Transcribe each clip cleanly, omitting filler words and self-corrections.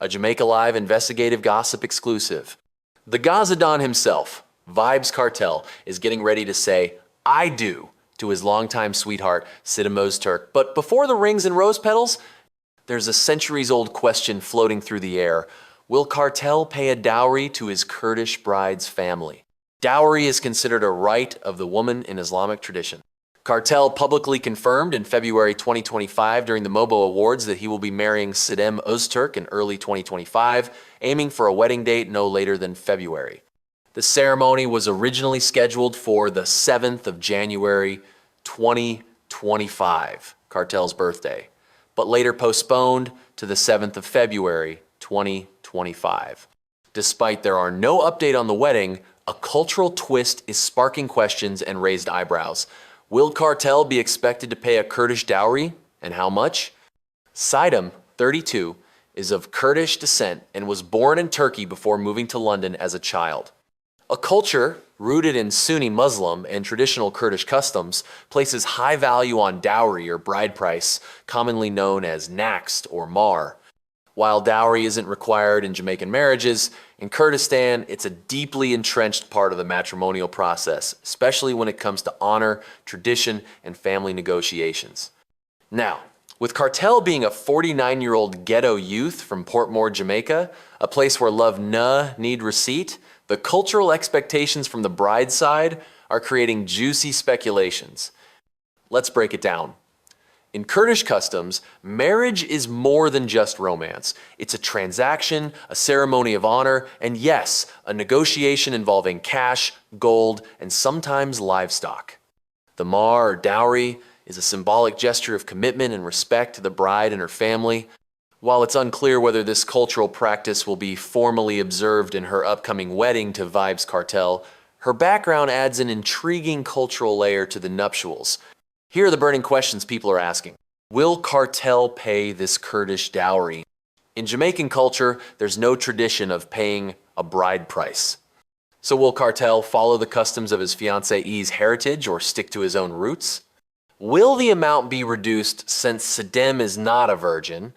a Jamaica Live investigative gossip exclusive. The Gaza Don himself, Vybz Kartel, is getting ready to say, "I do," to his longtime sweetheart, Sidem The Kurdish. But before the rings and rose petals, there's a centuries-old question floating through the air. Will Kartel pay a dowry to his Kurdish bride's family? Dowry is considered a right of the woman in Islamic tradition. Kartel publicly confirmed in February 2025 during the MOBO Awards that he will be marrying Sidem The Kurdish in early 2025, aiming for a wedding date no later than February. The ceremony was originally scheduled for the 7th of January 2025, Kartel's birthday, but later postponed to the 7th of February 2025. Despite there are no update on the wedding, a cultural twist is sparking questions and raised eyebrows. Will Kartel be expected to pay a Kurdish dowry, and how much? Sidem, 32, is of Kurdish descent and was born in Turkey before moving to London as a child. A culture rooted in Sunni Muslim and traditional Kurdish customs places high value on dowry or bride price, commonly known as naxt or mar. While dowry isn't required in Jamaican marriages, in Kurdistan, it's a deeply entrenched part of the matrimonial process, especially when it comes to honor, tradition, and family negotiations. Now, with Kartel being a 49-year-old ghetto youth from Portmore, Jamaica, a place where love need receipt, the cultural expectations from the bride's side are creating juicy speculations. Let's break it down. In Kurdish customs, marriage is more than just romance. It's a transaction, a ceremony of honor, and yes, a negotiation involving cash, gold, and sometimes livestock. The mar, or dowry, is a symbolic gesture of commitment and respect to the bride and her family. While it's unclear whether this cultural practice will be formally observed in her upcoming wedding to Vybz Kartel, her background adds an intriguing cultural layer to the nuptials. Here are the burning questions people are asking. Will Kartel pay this Kurdish dowry? In Jamaican culture, there's no tradition of paying a bride price. So will Kartel follow the customs of his fiancée's heritage or stick to his own roots? Will the amount be reduced since Sidem is not a virgin?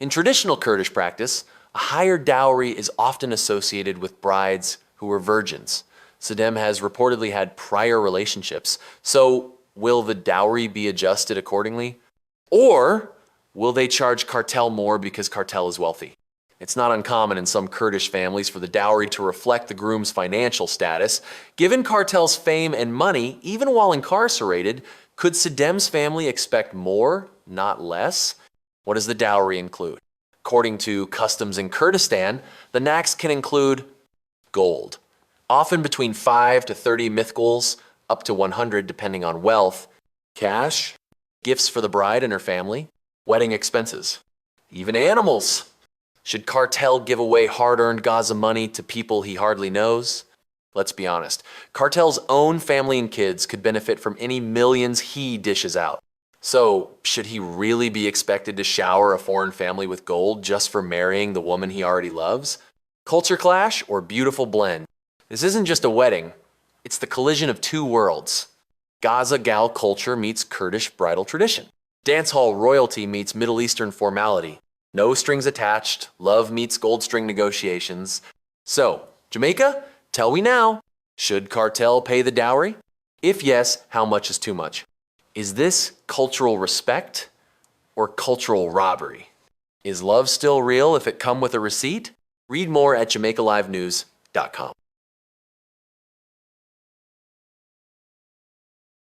In traditional Kurdish practice, a higher dowry is often associated with brides who were virgins. Sidem has reportedly had prior relationships, so will the dowry be adjusted accordingly? Or will they charge Kartel more because Kartel is wealthy? It's not uncommon in some Kurdish families for the dowry to reflect the groom's financial status. Given Kartel's fame and money, even while incarcerated, could Sidem's family expect more, not less? What does the dowry include? According to customs in Kurdistan, the naxt can include gold, often between 5 to 30 mithqals, up to 100 depending on wealth, cash, gifts for the bride and her family, wedding expenses, even animals. Should Kartel give away hard-earned Gaza money to people he hardly knows? Let's be honest, Kartel's own family and kids could benefit from any millions he dishes out. So, should he really be expected to shower a foreign family with gold just for marrying the woman he already loves? Culture clash or beautiful blend? This isn't just a wedding. It's the collision of two worlds. Gaza gal culture meets Kurdish bridal tradition. Dancehall royalty meets Middle Eastern formality. No strings attached, love meets gold string negotiations. So, Jamaica, tell me now, should Kartel pay the dowry? If yes, how much is too much? Is this cultural respect or cultural robbery? Is love still real if it come with a receipt? Read more at JamaicaLiveNews.com.